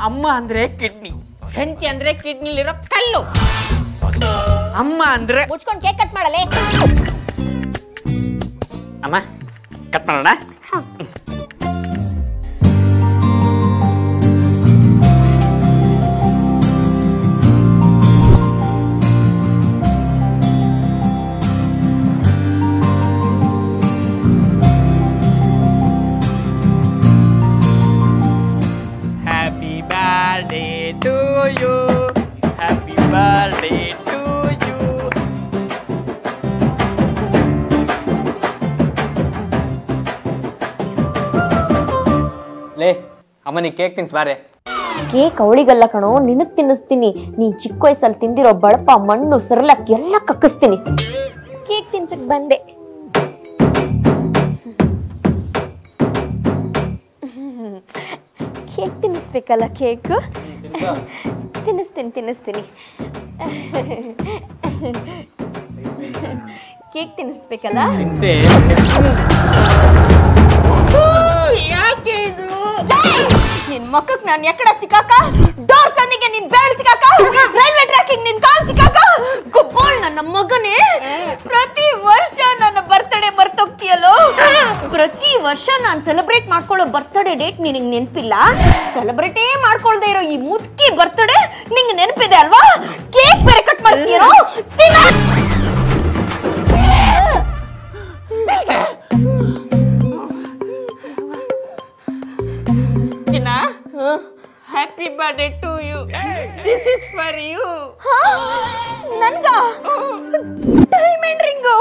ಅಮ್ಮ ಅಂದ್ರೆ ಕಿಡ್ನಿ, ಹೆಂಡತಿ ಅಂದ್ರೆ ಕಿಡ್ನಿಲಿರೋ ಕಲ್ಲು. ಅಮ್ಮ ಅಂದ್ರೆ ಮುಚ್ಕೊಂಡು ಕೇಕ್ ಕಟ್ ಮಾಡಲೇ. ಅಮ್ಮ ಕಟ್ ಮಾಡೋಣ. Happy birthday to you. Happy birthday to you. ಲೇ ಅಮ್ಮನಿ ಕೇಕ್ ತಿನ್ಸ್ ಬಾರೆ. ಕೇಕ್ ಅವಳಿಗಲ್ಲ ಕಣೋ, ನಿನಗ್ ತಿನ್ನಿಸ್ತೀನಿ. ನೀನ್ ಚಿಕ್ಕ ವಯಸ್ಸಲ್ಲಿ ತಿಂದಿರೋ ಬಳಪ, ಮಣ್ಣು, ಸೆರ್ಲಕ್ ಎಲ್ಲ ಕಕ್ಕಿಸ್ತೀನಿ. ಕೇಕ್ ತಿನ್ಸಕ್ ಬಂದೆ. ಕೇಕ್ ತಿನ್ನಿಸ್ಬೇಕಲ್ಲ? ಕೇಕ್ ತಿನ್ನಿಸ್ತೀನಿ. ಕೇಕ್ ತಿನ್ನಿಸ್ಬೇಕಲ್ಲ? ಯಾಕೆ ಇದು? ನಿನ್ ಮಕ್ಕಕ್ ನಾನ್ ಎಕಡ ಸಿಕ್ಕಾಕ, ಡೋರ್ ಸಂದಿಗೆ ನಿನ್ ಬೇಳ್ ಸಿಕ್ಕಾಕ, ರೈಲ್ವೆ ಟ್ರ್ಯಾಕಿಂಗ್ ನಿನ್ ಕಾಲ್ ಸಿಕ್ಕಾಕ. ಗುಬ್ಬೋಳ್ ನನ್ನ ಮಗನೇ, ಪ್ರತಿ ವರ್ಷ ನನ್ನ ಬರ್ತ್ಡೇ ಮರ್ತೋಗ್ತೀಯಲ್ಲೋ. ಪ್ರತಿ ವರ್ಷ ನಾನ್ ಸೆಲೆಬ್ರೇಟ್ ಮಾಡ್ಕೊಳ್ಳೋ ಬರ್ತ್ಡೇ ಡೇಟ್ ನಿನಗ್ ನೆನ್ಪಿಲ್ಲ. ಸೆಲೆಬ್ರೇಟೇ ಮಾಡ್ಕೊಳ್ದೆ ಇರೋ ಈ ಮುದ್ಕಿ ಬರ್ತ್ಡೇ ನಿಂಗ್ ನೆನ್ಪಿದೆ ಅಲ್ವಾ? ಕೇಕ್ ಬೇರೆ ಕಟ್ ಮಾಡ್ತೀರೋ? Happy birthday to you. This is for you. ನನ್ಗ ಡೈಮಂಡ್ ರಿಂಗು.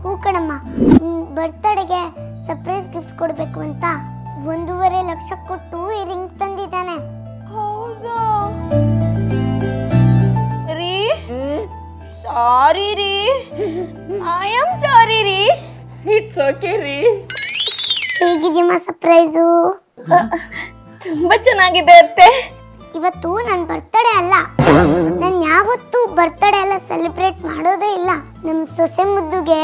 ಹೂ ಕಣಮ್ಮ, ಬರ್ತ್ಡೇಗೆ ಸರ್ಪ್ರೈಸ್ ಗಿಫ್ಟ್ ಕೊಡ್ಬೇಕು ಅಂತ 1.5 ಲಕ್ಷ ಕೊಟ್ಟು ಈ ರಿಂಗ್ ತಂದಿದ್ದಾನೆ. ಹೌದಾ ರೀ? ಸಾರಿ ರೀ, ಐ ಆಮ್ ಸಾರಿ ರೀ. It's okay ರೀ. ಹೇಗಿದೆಯಮ್ಮ ಸರ್ಪ್ರೈಸು? ತುಂಬಾ ಚೆನ್ನಾಗಿದೆ ಅತ್ತೆ. ಇವತ್ತು ನನ್ನ ಬರ್ತ್ಡೇ ಅಲ್ಲ, ನಾನು ಯಾವತ್ತೂ ಬರ್ತ್ಡೇ ಎಲ್ಲ ಸೆಲೆಬ್ರೇಟ್ ಮಾಡೋದೇ ಇಲ್ಲ. ನಮ್ಮ ಸೊಸೆ ಮುದ್ದುಗೆ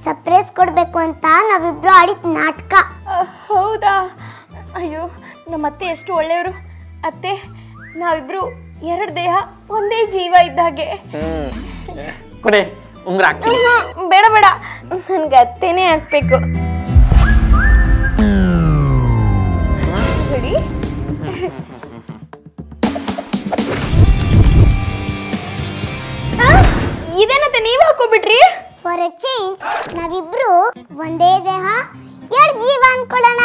ಸರ್ಪ್ರೈಸ್ ಕೊಡಬೇಕು ಅಂತ ನಾವಿಬ್ರು ಆಡಿದ ನಾಟಕ. ಹೌದಾ? ಅಯ್ಯೋ, ನಮ್ಮ ಅತ್ತೆ ಎಷ್ಟು ಒಳ್ಳೆಯವರು. ಅತ್ತೆ, ನಾವಿಬ್ರು 2 ದೇಹ ಒಂದೇ ಜೀವ ಇದ್ದಾಗೆ. ಕೊಡೆ ಉಂಗ್ರ ಹಾಕ್ತೀನಿ. ಬೇಡ ಬೇಡ, ನನ್ಗೆ ಅತ್ತೆನೇ ಹಾಕ್ಬೇಕು. ಬಿಡಿ. ಇದೇನತ್ತೆ ನೀವ್ ಹಾಕೋಬಿಟ್ರಿ? ಫಾರ್ ಎ ಚೇಂಜ್ ನಾವಿಬ್ರು ಒಂದೇ ದೇಹ 2 ಜೀವ ಅನ್ಕೊಳ್ಳೋಣ.